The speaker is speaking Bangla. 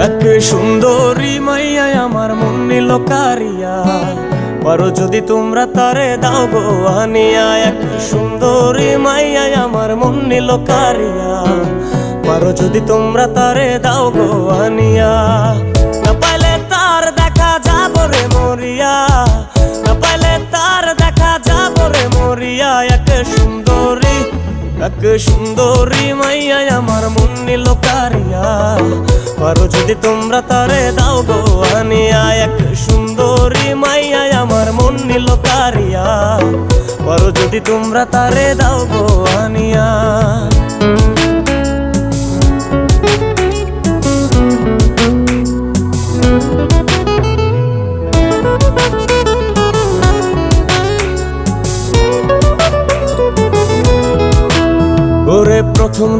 এক সুন্দরী মাইয়া আমার মন নিল কারিয়া, পারো যদি তোমরা তারে দাও গো আনিয়া। এক সুন্দরী মাইয়া আমার মন নিল কারিয়া, পারো যদি তোমরা তারে দাও গো আনিয়া। না পাইলে তার দেখা যাব রে মরিয়া, না পাইলে তার দেখা যাব রে মরিয়া। এক সুন্দরী মাইয়া আমার মন নিল কারিয়া, পারো যদি তোমরা তারে দাও গো আনিয়া। এক সুন্দরী মাইয়া আমার মন নিল কারিয়া, পারো যদি তোমরা তারে দাও গো আনিয়া। ওরে প্রথম